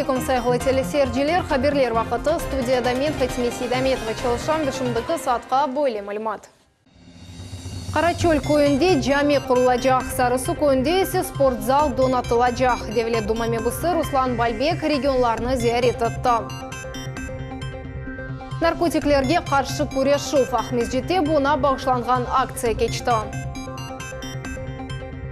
алейкум, сайғылы телесерджилер, хаберлер вақыты студияда мен Фатиме Сейдаметова чалышам бішімдікі сатқа бойле мәлімат. Қарачөл көйінде жами құрылажақ, Сарысу көйінде есе спортзал донатылажақ. Девлет Думаме бұсы Руслан Бальбек регионларны зиярет етті. Наркотиклерге қаршы күрешу Ахмезжете бұна бағышланған акция кечті.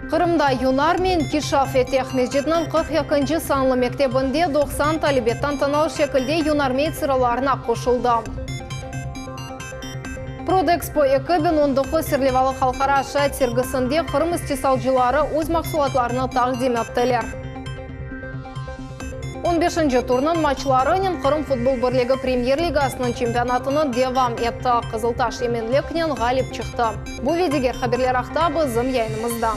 Қырымда Юнар мен Кишаф еті Ахмезжетінің 42-ші санлы мектебінде 90 талибеттан тынау шекілде Юнар медсыраларына қошылды. Продэкспо 2019 серлевалы халқара аша тергісінде Қырым істесалжылары өз мақсуатларыны тағдим еттілер. 15-ші турнын матчларының Қырым футбол бірлігі премьер-лигасының чемпионатының девам етті. Қызылташ еменлікнен ғалип чықты. Бұл ведегер хаберлер ақтабы зым яйнымызда.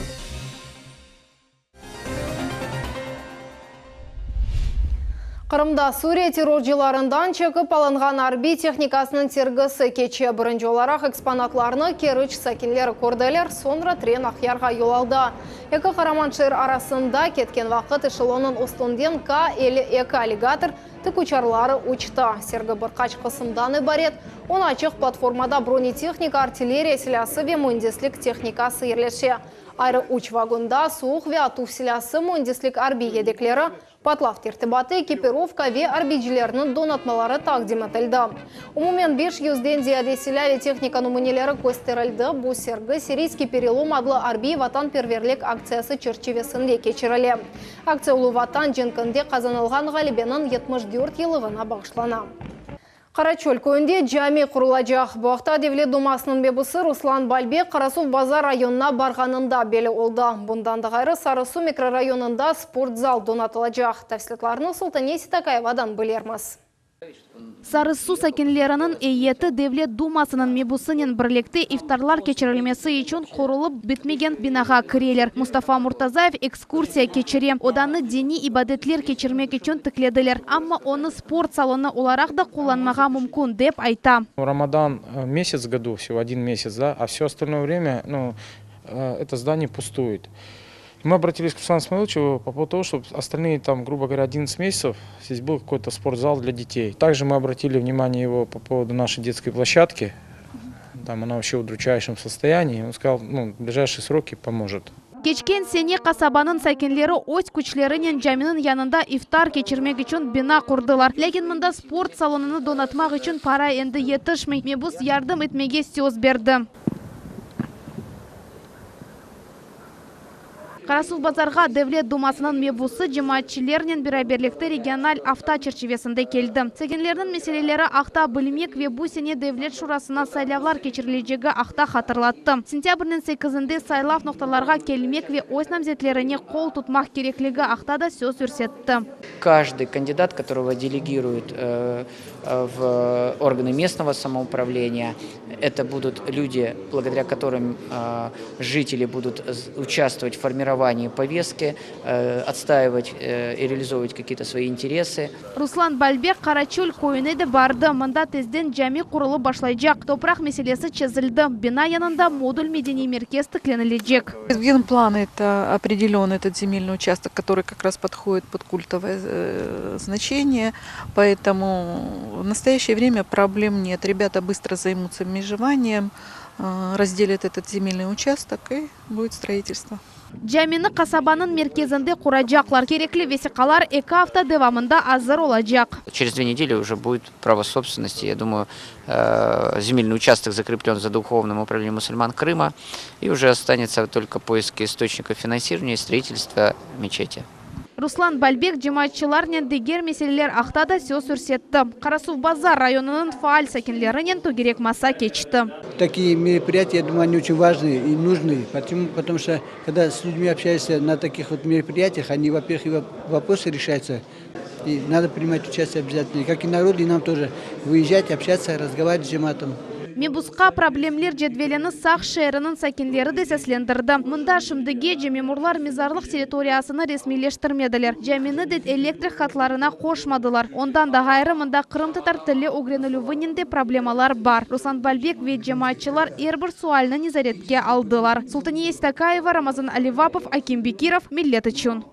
Қырымда Сурия террорчыларындан чекіп алынған арби техникасының тергісі кече бірінші оларақ экспонатларыны керіч сәкенлері көрділер, сонра трен ақярға yol алды. Екі қараманшыр арасында кеткен вақыт эшелонын ұстынден К-52 аллигатор тікучарлары учты. Сергі бір қач қысымдан ибарет, он ачық платформада бронетехника, артиллерия сілясы ве мөндеслік техникасы ерлеше. Айры уч вагонда суық ве атув сілясы мөндеслік арби едеклері, Патлав тертибаты, экипировка ве арбиджілерінің донатмалары тақдим етілді. Умумен 500-ден зияде силяве техника нумынелері көстерілді. Бұл сергі сирийский перелом адлы арби ватан перверлік акциясы черчевесінде кечірілі. Акция ұлы ватан женкінде қазанылған ғалибенің 74 елығына бағышлана. Қарачөл көйінде жами құрылажақ. Бұақта Девлет Думасының бебісі Руслан Бальбек Қарасу базар районына барғанында белі олды. Бұндан ғайры Сарысу микрорайонында спортзал донатылажақ. Тәфсілетларыны Султане Ситакаевадан білерміз. Сарысу сәкенлерінің әйеті Девлет Думасының мебусынен бірлікті ифтарлар кечірілмесі үшін құрылып бітмеген бинаға кірелер. Мустафа Муртазаев экскурсия кечірем. Оданны дени ибадетлер кечірмек үшін тікледілер. Амма оны спорт салоны оларақ да қоланмаға мүмкін деп айта. Рамадан месяц в году, всего 1 месяц, да, а все остальное время это здание пустует. Мы обратились к Руслану Смаиловичу по поводу того, чтобы остальные, там, грубо говоря, 11 месяцев здесь был какой-то спортзал для детей. Также мы обратили внимание его по поводу нашей детской площадки. Там она вообще в удручающем состоянии. Он сказал, в ближайшие сроки поможет. Кечкен сене қасабаның сәкенлері өз күчлерінен жаминын янында ифтар кечірмек үшін бина құрдылар. Лекен мұнда спорт салоныны донатмақ үшін пара енді етішмей. Мебус ярдым етмеге сөз берді. Қарасу базарға Девлет Думасының мебусы жематчилерінен біраберлікті региональ авто черчевесінде келді. Сәкенлерінің меселелері ақта білмек ве бұсене Девлет шурасына сайлавлар кечірілежегі ақта қатырлатты. Сентябрінің 8-інде сайлав ноқталарға келмек ве ой намзетлеріне қол тұтмақ кереклігі ақта да сөз өрсетті. Каждый кандидат, которого делегируют в органы местного самоуправления, это будут люди, благодаря которым жители будут участвовать в формировании повестки, отстаивать и реализовывать какие-то свои интересы. Руслан Бальбек Қарачөл көйіне де барды. Мында тезден жами құрылы башлайжақ. Топрақ меселесі чезілді. Бина янында модуль медени меркез тікленілежек. В генплане это определен этот земельный участок, который как раз подходит под культовое значение. Поэтому в настоящее время проблем нет. Ребята быстро займутся межеванием, разделят этот земельный участок и будет строительство. Жамины қасабаның мерkezінде құрajақлар. Керекли весиқалар 2 hafta девамында азыр олajақ. Через 2 недели уже будет право собственности. Я думаю, земельный участок закреплен за Духовным управлением мусульман Крыма. И уже останется только поиск источников финансирования и строительства мечети. Руслан Бальбек жематчыларнен дегер меселелер ақтада сөз өрсетті. Қарасу базар районының фааль сәкенлерінен тугерек маса кечті. Такие мероприятия, я думаю, они очень важные и нужны. Потому что, когда с людьми общаешься на таких вот мероприятиях, они, во-первых, вопросы решаются. И надо принимать участие обязательно. Как и народ, и нам тоже выезжать, общаться, разговаривать с джематом. Мебусқа проблемлер жетвелені сақ шәрінің сәкенлері де сәслендірді. Мұнда шымдыге жемемурлар мезарлық территориясыны ресмилештірмеділер. Жәмені дед электрик хатларына қошмадылар. Ондан да ғайры мұнда Қырым татар тілі угренілуінінде проблемалар бар. Руслан Бальбек вет жематчылар әрбір суальны незаретке алдылар. Султания Стакаева, Рамазан Аливапов, Аким Бекиров, Миллет Ичун.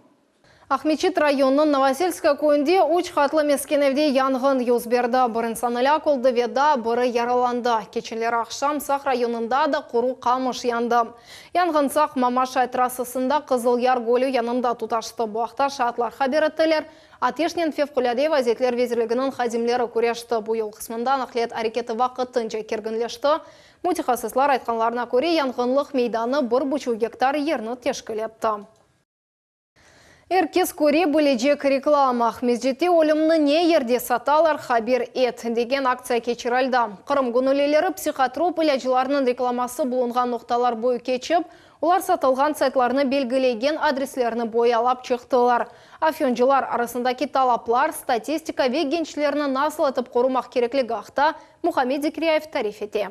Ахмечит районының Новосельская көйінде уч хатлы мескеневде янгын юзберді. Бірін саныля колды веда, бірі яраланды. Кеченлер ақшам Сақ районында да құру қамыш янды. Янгын Сақ Мамашай трассысында Қызыл Яр гөлі янында туташты. Бұақта шатлар хабереттілер. Атешнен Февкулядей вазетлер везірлігінің хазимлері көрешті. Бұйыл қысмында нақлет әрекеті вақыттынча кергінлешті. Мутихасыслар айтқанларына көре янгынлық мейданы 1,5 гектар ерні тешкілетті. Эркес көре бөлежек реклама. Мезжетте олымны не ерде саталар хабер ет деген акция кечіралда. Қырым гүнілелері психотроп іләжіларының рекламасы бұлынған ноқталар бой кечіп, олар сатылған сайтларны белгілеген адреслеріні боялап чықтылар. Афионжылар арасындаки талаплар, статистика ве генчлеріні насыл етіп қорумақ кереклігі ақта Мухаммед Зикрияев тариф ете.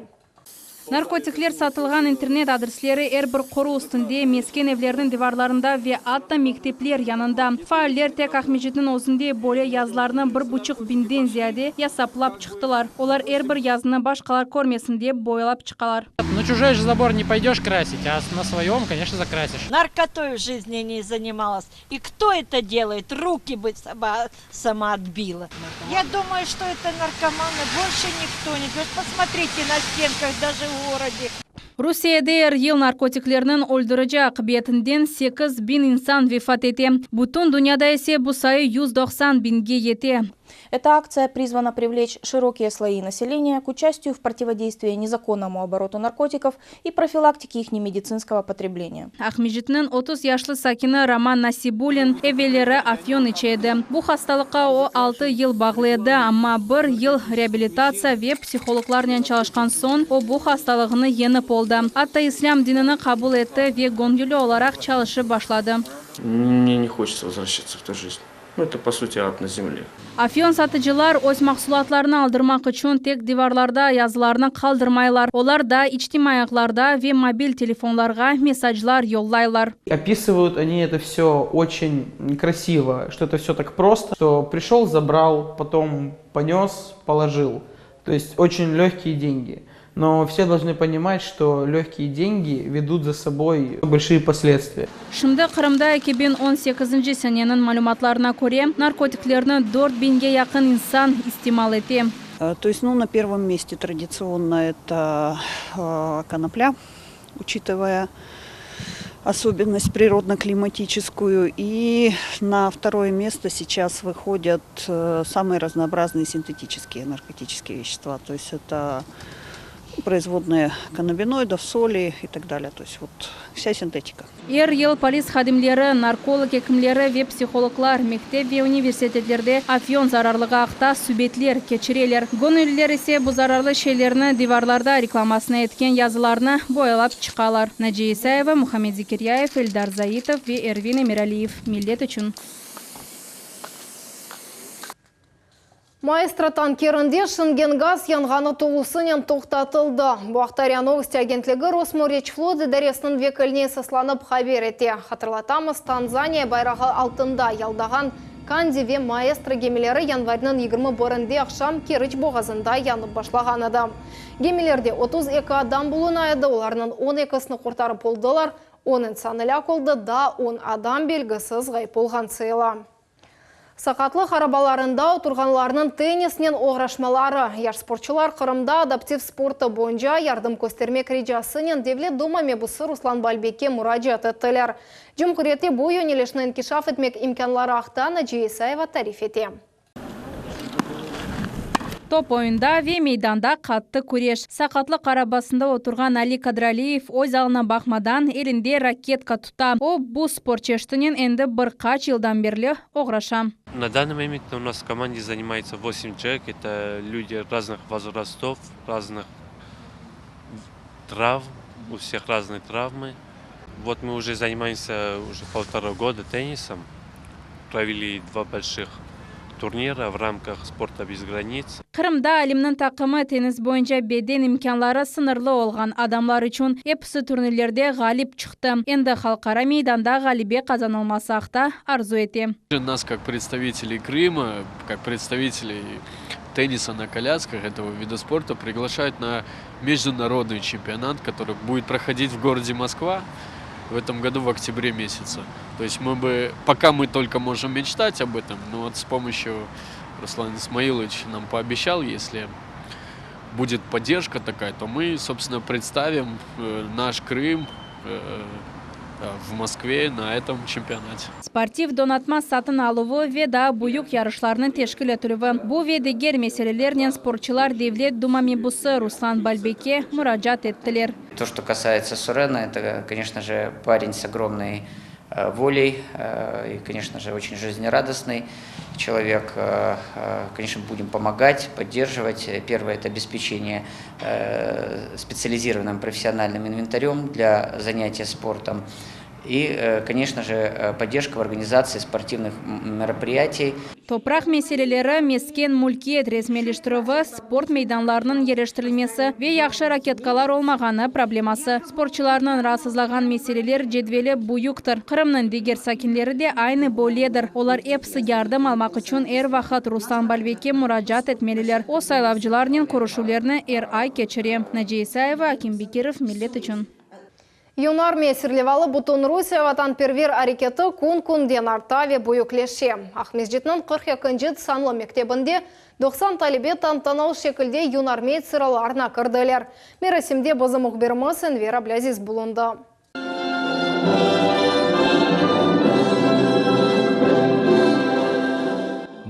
Наркотиклер сатылған интернет адреслері әрбір қору үстінде мескен евлердің деварларында ве атта мектеплер янында. Фааллер тек Ахмечиттің өзінде боле язларының 1,5 бинден зияде ясаплап чықтылар. Олар әрбір языны башқалар көрмесінде бойлап чықалар. На чужой же забор не пойдешь красить, а на своем, конечно, закрасишь. Наркотой в жизни не занималась. И кто это делает? Руки бы сама отбила. Я думаю, что это наркоманы. Больше никто не делает. Посмотрите на стенках, даже в городе. Русияда ел наркотиклерінің өлдіріжі ақыбетінден 8 бин инсан вефат ете. Бутын дүнияда есе бұл сайы 190 бинге ете. Эта акция призвана привлечь широкие слои населения к участию в противодействии незаконному обороту наркотиков и профилактике их немедицинского потребления. Ахмечиттің 30 яшлы сакины Роман Насибулин эвелері Афион ичеді. Бұл хасталыққа о 6 ел бағлы еді, амма 1 ел реабилитация ве психологларнен çalışқан сон о бұл хасталығыны ені болды. Атта ислам динini қабыл етті ве гонюлі оларақ çalışы башлады. Мне не хочется возвращаться в ту жизнь. Это, по сути, ад на земле. Афион сатыcılar өз мақсулатларını алдырмақ үшін тек диварларда языларını қалдырмайлар. Олар да ичтимаякларда ве мобиль телефонларға месседжлар йоллайлар. Описывают они это все очень красиво, что это все так просто, что пришел, забрал, потом понес, положил. То есть очень легкие деньги. Но все должны понимать, что легкие деньги ведут за собой большие последствия. Шымды Қырымда 2018 сененің малюматларына көре наркотиклерні 4 бинге якын инсан истемал ете. То есть, на первом месте традиционно это конопля, учитывая особенность природно-климатическую. И на второе место сейчас выходят самые разнообразные синтетические наркотические вещества. То есть это производные каннабиноидов, соли и так далее. То есть вот вся синтетика. Ел полис хадимлері, нарколог екімлері ве психологлар мектеп ве университетлерде Афион зарарлыға ақта сүбетлер, кечірелер. Гонүлілер есе бұл зарарлы шейлеріні диварларда рекламасына еткен языларына боялап чықалар. Наджи Исаева, Мухаммед Зикрияев, Эльдар Заитов ве Эрвин Эмиралиев. Миллет үшін. Маэстро танкерінде Шынгенгаз янғаны тоғысынен тоқтатылды. Буақтария новости агентлігі Росморечфлот дәресінің векіліне сысланып хабер ете. Хатырлатамыз, Танзания байрағы алтында ялдаған Канди ве маэстро гемелері январінің 21-де ақшам Керіч боғазында янып башлаған адам. Гемелерде 32 адам болуына еді, оларының 12-сіні құртарып болдылар, 10 саныля қолды да 10 адам белгісіз ғайып болған сыйла. Сақатлы қарабаларында отырғанларының теннисінен оғрашмалары. Яш спортчылар Қырымда адаптив спорты бойынша ярдым көстермек режасынен Девлет Дума мебусы Руслан Бальбекке мұраджат еттілер. Жүмкүреті бой өнелешінің кешаф етмек имканлары ақта Наджи Исаева тариф ете. Топ ойында ве мейданда қатты көреш. Сақатлы қарабасында отырған Али Кадралиев өз алына бақмадан елінде ракетка тұта. О, бұл спортчештінен енді бір қач жылдан берлі оғраша. На данный момент у нас в команде занимается 8 человек. Это люди разных возрастов, разных травм, у всех разные травмы. Вот мы уже занимаемся уже 1,5 года теннисом. Провели 2 больших турнира в рамках спорта без границ. Қырымда әлемнің тақымы теннис бойынша беден имканлары сынырлы олған адамлар үшін эпсі турнирлерде ғалип чықты. Енді халқара мейданда ғалибе қазанылмасы ақта арзу ете. Нас как представителей Крыма, как представителей тенниса на колясках этого вида спорта приглашают на международный чемпионат, который будет проходить в городе Москва. в этом году в октябре месяце. То есть пока мы только можем мечтать об этом, но вот с помощью Руслана Исмаиловича нам пообещал, если будет поддержка такая, то мы, собственно, представим наш Крым в Москве на этом чемпионате. Спортив донатма сатын алуы веда буюк ярышларның тешкіл етілуі. Бу ведегер меселелернен спортчылар Девлет Думамибусы Руслан Бальбеке мураджат еттілер. То, что касается Сурена, это, конечно же, парень с огромной волей и, конечно же, очень жизнерадостный человек. Конечно, будем помогать, поддерживать. Первое – это обеспечение специализированным профессиональным инвентарем для занятия спортом. И, конечно же, поддержка в организации спортивных мероприятий. Топрақ меселелері мескен мулкиет резмелештіруі, спорт мейданларының ерештірілмесі ве яқшы ракеткалар олмағаны проблемасы. Спортчыларының расызлаған меселелер жедвелі буюктыр. Қырымның дегер сакинлері де айны боледір. Олар эпсы ярдым алмақ үшін вақыт Руслан Бальбеке мураджат етмелілер. О сайлавчыларының көрішулеріні ай кечіре. Наджи Исаева, Аким Бекиров, Миллет үшін. Юнармия сирлевалы Бутун Русия ватан первер арекеті күн-күнден артаве бұйықлеше. Ахмезжетнің 42-ні санлы мектебінде 90 талибе тантанау шекілде юнармия сыраларына кірділер. Мерасимде бізі мұқбермасын Вера Блязиз бұлынды.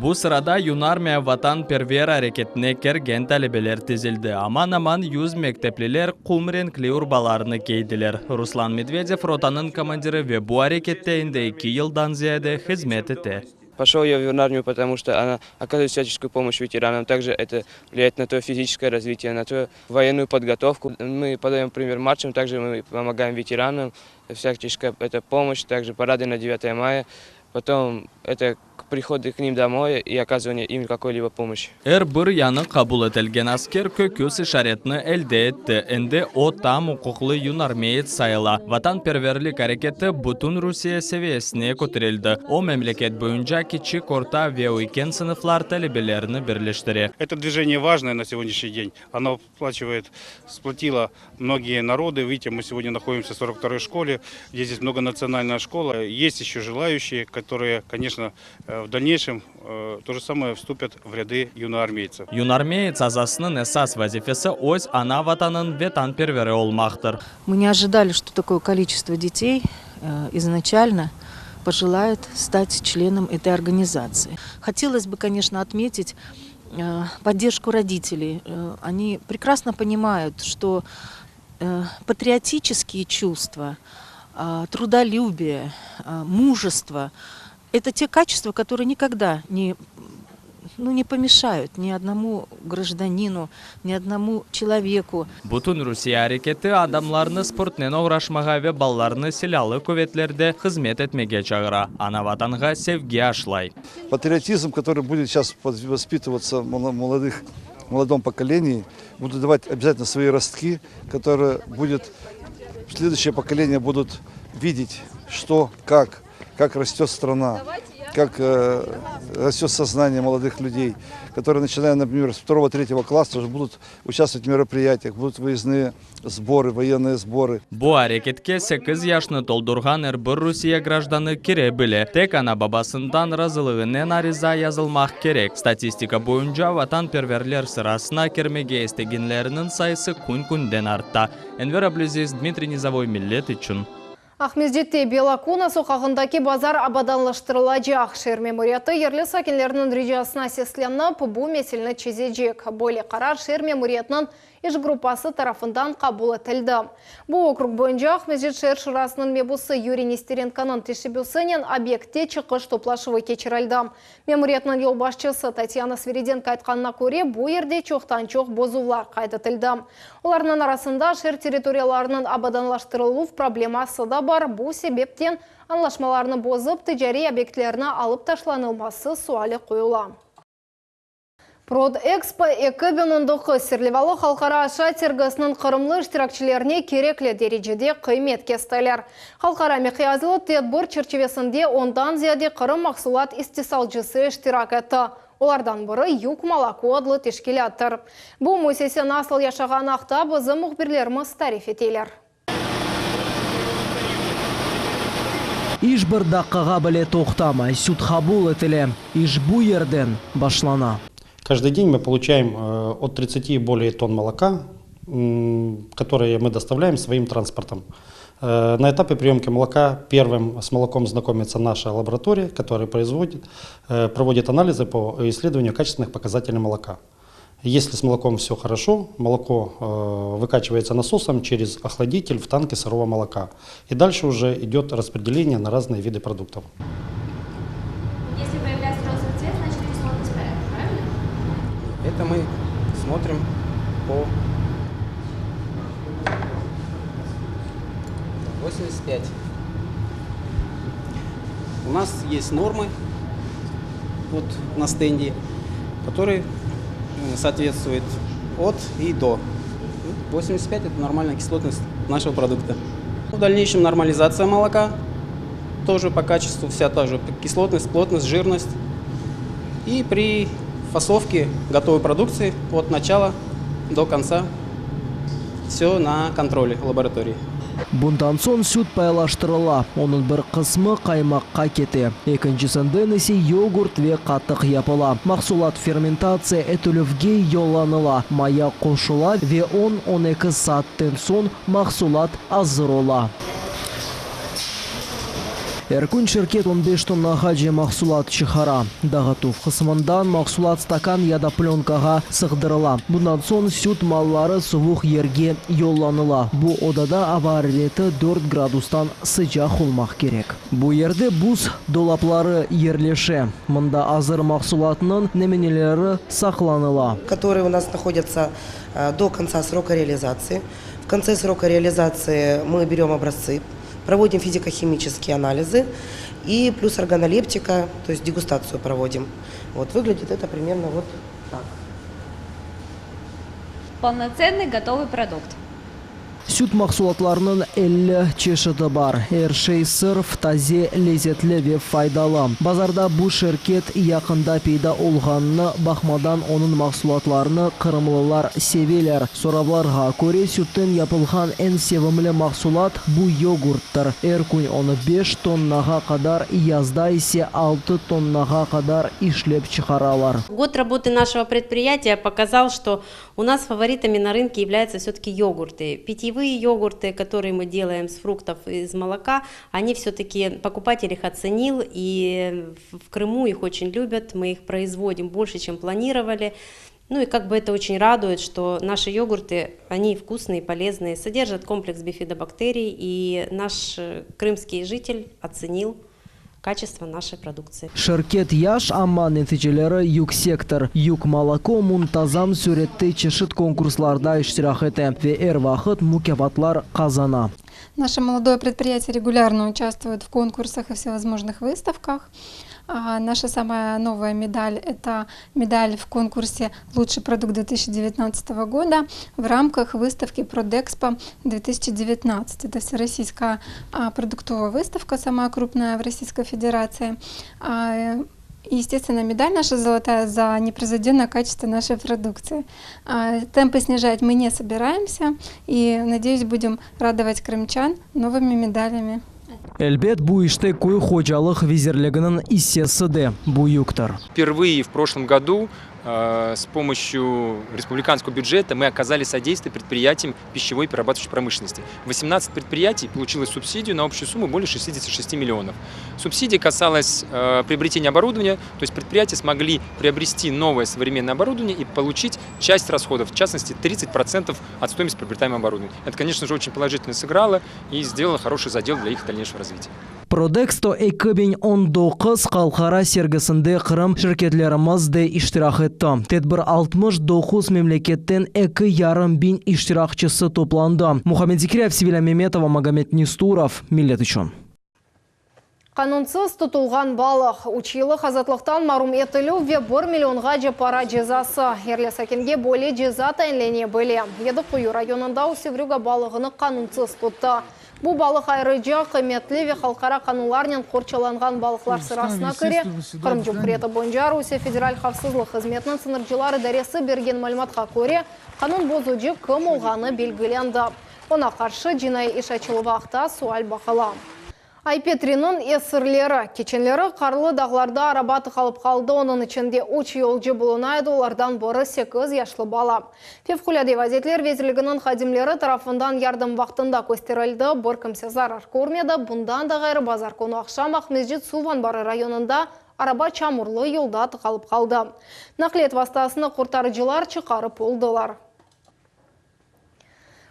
Bu sırada Yunarmiya vatan perver hareketine kergen talebeler tezildi. Aman 100 mektepliler kumrenkli urbalarını giydiler. Ruslan Medvedev rotanın komandiri ve bu harekette 2 yıldan ziyade hizmet etti. Пошел я в юнармию, потому что она оказывает всяческую помощь ветеранам. Также это влияет на то физическое развитие, на то военную подготовку. Мы подаем пример маршам, также мы помогаем ветеранам. Всяческая это помощь, также парады на 9 мая. Потом это приходы к ним домой и оказывание им какой-либо помощи. Bir yanı kabul etilgen asker köküs işaretini elde etti. Endi o tam hukuklu yunarmiyet sayıla. Vatanperverlik hareketi bütün Rusya seviyesine көтерілді. O memleket boyunca küçük, orta ve uyken sınıflar talebelerini birleştiriyor. Это движение важное на сегодняшний день. Оно сплотило многие народы. Видите, мы сегодня находимся в 42-й школе, где здесь многонациональная школа. Есть еще желающие, которые, конечно, в дальнейшем то же самое вступят в ряды юноармейцев. Юнармеец азасының esas vazifesi öz ana vatanın vatanperveri olmaktır. Мы не ожидали, что такое количество детей изначально пожелает стать членом этой организации. Хотелось бы, конечно, отметить поддержку родителей. Они прекрасно понимают, что патриотические чувства, трудолюбие, мужество – это те качества, которые никогда не помешают ни одному гражданину, ни одному человеку. Bütün Rusya hareketi adamlarını sportnen uğraşmağa ve ballarını silahlı kuvvetlerde hizmet etmeye çağıra. Ana vatanға sevgi aşılay. Патриотизм, который будет сейчас воспитываться в молодом поколении, будут давать обязательно свои ростки, которые следующее поколение будут видеть, что, как растет страна, как растет сознание молодых людей, которые, начиная, например, с 2-3 класса, уже будут участвовать в мероприятиях, будут выездные сборы, военные сборы. Bu hareketke 8 yaşını doldurgan bir Rusya gражданы kirebilir. Tek ana babasından razılığının ariza yazılmak gerek. Statistika boyunca vatanperverler sırasına girmeye istegenlerinin sayısı gün-günden arttı. Enver Ablaziz, Dmitry Nizavoy, Millet için. Ахмездетте Белакуна соқағындаки базар абаданлаштырылajaq. Шер мемориаты ерлі сакинлерінің режасына сесленіп, бұл меселіні чезежек. Более қарар шер мемориятының еш группасы тарафындан қабыл етілді. Бұл округ бойынша Ахмездет шер шырасының мебусы Юрий Нестеренканың тешебюсінен объектте чықыш топлашывы кечірілді. Мемориятның ел башчысы Татьяна Свириденко айтқанына көре, бұл ерде чоқтан-чоқ бозулар қайдытылды. Оларының арасында шер территорияларының абаданлаштырылу проблемасы да бар. Бұл себептен анлашмаларını бозып, тижари объектлеріне алып ташланылмасы суалі қойыла. Продэкспо 2019 серлевалы халқара аша тергісінің қырымлы іштиракчылеріне кереклі дәрежеде қымет кестілер. Халқара мехиязылы тетбір черчевесінде ондан зияде қырым мақсулат истисалжысы іштирак етті. Олардан бірі юк малаку адлы тешкелеттір. Бұл мөсесен асыл яшаған ақта бізі мұхбірлеріміз тариф етелер. Иш бір даққаға біле тоқтамай, сүт қабыл етіле, иш бұ ерден башлана. Каждый день мы получаем от 30 и более тонн молока, которые мы доставляем своим транспортом. На этапе приемки молока первым с молоком знакомится наша лаборатория, которая проводит анализы по исследованию качественных показателей молока. Если с молоком все хорошо, молоко выкачивается насосом через охладитель в танке сырого молока. И дальше уже идет распределение на разные виды продуктов. Если появляется розовый цвет, значит кислотность порядок, правильно? Это мы смотрим по 85. У нас есть нормы вот на стенде, которые соответствуют от и до. 85 – это нормальная кислотность нашего продукта. В дальнейшем нормализация молока, тоже по качеству вся та же кислотность, плотность, жирность. И при фасовке готовой продукции от начала до конца все на контроле лаборатории. Bundan son süt paylaştırıla, onun bir kısmı kaymakka kete. Екіншісінде ise йогурт ve қатық yapıla. Mahsulat fermentasiya etülüvge yollanıla, maya koşula ve 10-12 saatten son mahsulat hazır ola. Эркун шеркет 15 тоннаға же махсулат шығара. Дағатув қысымындан махсулат стакан яда пленкаға сығдырыла. Бұндан сон сүт маллары суық ерге йолланыла. Бұ одада аварреті 4 градустан sıcak olmaq керек. Бұ ерде буз долаплары ерлеше. Мында азыр махсулатының неменелері сақланыла. Которые у нас находятся до конца срока реализации. В конце срока реализации мы берем образцы, проводим физико-химические анализы и плюс органолептика, то есть дегустацию проводим. Вот выглядит это примерно вот так. Полноценный готовый продукт. Süt mahsulatlarının 50 çeşidi var. Her şey sırf taze, lezzetli ve faydalı. Bazarda bu şirket yakında peyda olğanını bakmadan onun mahsulatlarını Kırımlılar seviler. Sorablarga göre sütten yapılgan en sevimli mahsulat bu yogurttur. Her gün onu 5 tonnaga kadar, yazda ise 6 tonnaga kadar işlep çıkaralar. Год работы нашего предприятия показал, что у нас фаворитами на рынке являются все-таки йогурты. Питьевые йогурты, которые мы делаем с фруктов и из молока, они все-таки покупатель их оценил, и в Крыму их очень любят, мы их производим больше, чем планировали. Ну и как бы это очень радует, что наши йогурты, они вкусные, полезные, содержат комплекс бифидобактерий, и наш крымский житель оценил качество нашей продукции. Şirket yaş ama neticeleri yüksektir. Yük malako muntazam surette çeşit konkurslarda iştirak ete ve er vakit mükafatlar kazana. Наше молодое предприятие регулярно участвует в конкурсах и всевозможных выставках. Наша самая новая медаль – это медаль в конкурсе «Лучший продукт 2019 года» в рамках выставки «Продэкспо 2019». Это всероссийская продуктовая выставка, самая крупная в Российской Федерации. И, естественно, медаль наша золотая за непревзойденное качество нашей продукции. Темпы снижать мы не собираемся и, надеюсь, будем радовать крымчан новыми медалями. Elbet bu işte koyu hocalık vizirliğinin hissesi de büyüktür. Впервые в прошлом году с помощью республиканского бюджета мы оказали содействие предприятиям пищевой и перерабатывающей промышленности. 18 предприятий получило субсидию на общую сумму более 66 миллионов. Субсидия касалась приобретения оборудования, то есть предприятия смогли приобрести новое современное оборудование и получить часть расходов, в частности 30% от стоимости приобретаемого оборудования. Это, конечно же, очень положительно сыграло и сделало хороший задел для их дальнейшего развития. Prodexpo 2019 халқара сергісінде Қырым şirketlerimiz de iştirak etti. Tedbir 69 memleketten 2.500 iştirakçısı toplandı. Muhammed Zikriyev, Sivila Memetova, Magomed Nistуров, Millet üçün. Қанунсыз тұтылған балық, училық азатлықтан марум етілу ве 1 миллионға же пара жезасы. Ерлесакенге более жеза тайынлене бөле. Еді Құю районында Усеврюга балығыны қанунсыз тұтты. Бұл балық айрыжа қыметлі ве халқара қануларнен қорчаланған балықлар сырасына көре. Қырым Жұмқұреті бойынша Русия федераль қавсызлық қызметінің сыныржылары дәресі берген мәліметқа көре, қанун бозуджы кім олғаны белгіленді. Она қаршы жинай иш açылы вақта суал бақылам. Айпетринің есірлері, кеченлері қарлы дағларда арабаты қалып қалды, оның ішінде 3 yolcu bulunaydı, олардан боры 8 яшлы бала. Fevkulade vaziyetler vezirliginin xadimleri tarafından yardım vaxtında gösterildi, bor kimse zarar görmedi. Bundan da gayrı bazar konu akşam Mescid Suvanbары rayonunda araba çamurlu yolda tıqalıp қалды. Naqliet vasıtasını kurtarıcılar çıkarıp oldular.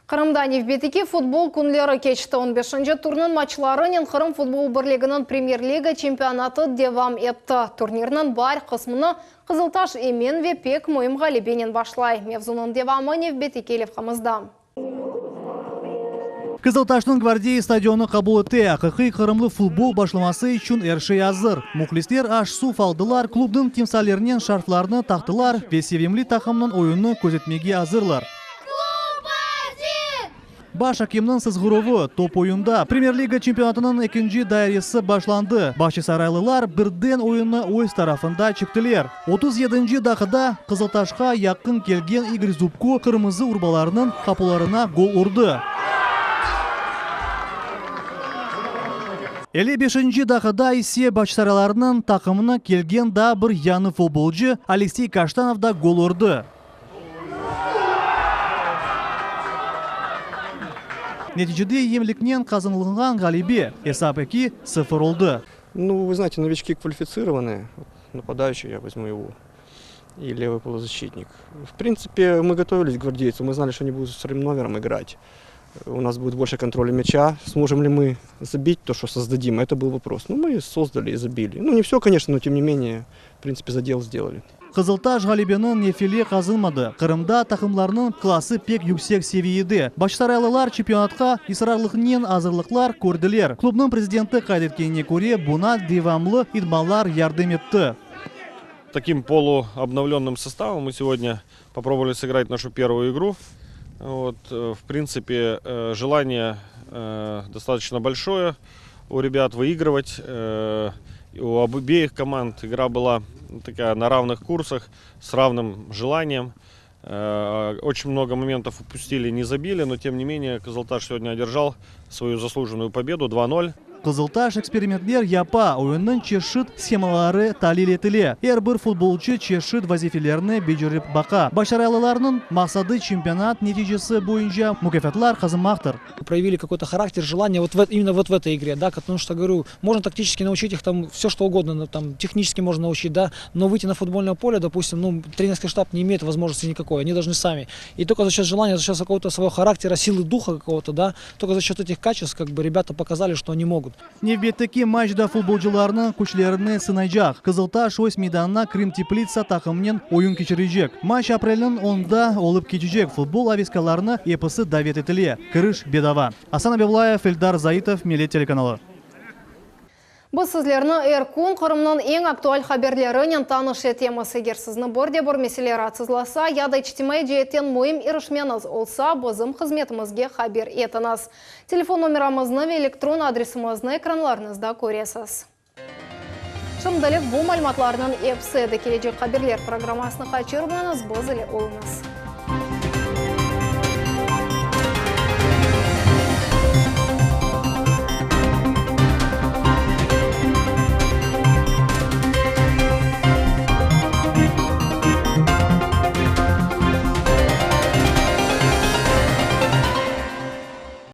Қырымда Невбетеке футбол күнлері кечті. 15-ші турнын матчларының Қырым футбол бірлігінің премьер-лига чемпионаты девам етті. Турнирінің бар қысмыны Қызылташ Емен ве Пек Мойым Ғалибенен башлай. Мевзунын девамы Невбетекелев қамызда. Кызылташтың гвардии стадионы қабыл етті. Ақиқи қырымлы футбол башламасы үшін әрші азыр. Мұхлистер аш су алдылар, клубдың тимсалерінен шарфларыны тақтылар, ве севемлі тақымның ойыны көзетмеге азырлар. Баш акимның сызғыровы топ ойында. Премьер-лига чемпионатының 2-ші дайресі башланды. Баши сарайлылар бірден ойыны ойыз тарафында чектілер. 37-ші дақыда Қызылташқа яқын келген Игорь Зубко қырмызы урбаларының қапыларына гол ұрды. 55-ші дақыда есе баш сарайларының тақымына келген да бір яны футболчы Алексей Каштанов да гол ұрды. Нәтижеде емлікнен қазынылған Галибе Эсапеки 0 oldu. Ну, вы знаете, новички квалифицированные. Нападающий, я возьму его. И левый полузащитник. В принципе, мы готовились к гвардейцу. Мы знали, что они будут с вторым номером играть. У нас будет больше контроля мяча. Сможем ли мы забить то, что создадим? Это был вопрос. Ну, мы создали и забили. Ну, не все, конечно, но тем не менее, в принципе, задел сделали. Қызылташ Ғалибенің нефеле қазылмады. Қырымда тақымларының класы пек yüksek seviyede. Башсарайлылар чемпионатқа исрарлықнен азырлықлар көрділер. Клубның президенті қайдеткеніне көре бұна девамлы идмалар ярдым етті. Таким полуобновленным составом мы сегодня попробовали сыграть нашу первую игру. Вот, в принципе, желание достаточно большое у ребят выигрывать. У обеих команд игра была такая на равных курсах, с равным желанием. Очень много моментов упустили, не забили, но тем не менее Кызылташ сегодня одержал свою заслуженную победу 2-0. Қызылташ экспериментлер япа ойынның чешіт схемалары талил етіле. Әрбір футболчы чешіт вазифелеріне бежіріп бақа. Башарайлыларының мақсады чемпионат нәтижесі бойынша мукафатлар қазымақтыр. Проявили какой-то характер, желание именно в этой игре, да, потому что, говорю, можно тактически научить их там все что угодно, там технически можно научить, да, но выйти на футбольное поле, допустим, ну, тренерский штаб не имеет возможности никакой, они должны сами. И только за счет желания, за счет какого-то своего характера, силы духа какого-то, да, только за счет этих качеств, как бы, ребята показали, что они могут. Невбеттеки матчда футболчыларының күчлеріне сынайжақ. Қызылташ өз мейданына Крым Теплица тақымнен ойын кечірежек. Матч апрелінің 10-да олып кетежек. Футбол авискаларына епісі давет етіле. Кіріш бедава. Асан Абевлаев, Эльдар Заитов, Милет телеканалы. Бұл сізлеріні Эркун Қырымның ең актуаль хаберлерінен танышы темасы герсізні борде бор меселер атсызласа, ядай чтимай жеттен мойым ирішменіз олса, бозым қызметімізге хабер етініз. Телефон номерамызны ве электрон адресімізні экранларыңызда көресіз. Шымдылық бұл мәліматларының епсі келечек хаберлер программасыны қачырмаңыз, бозылы олыңыз.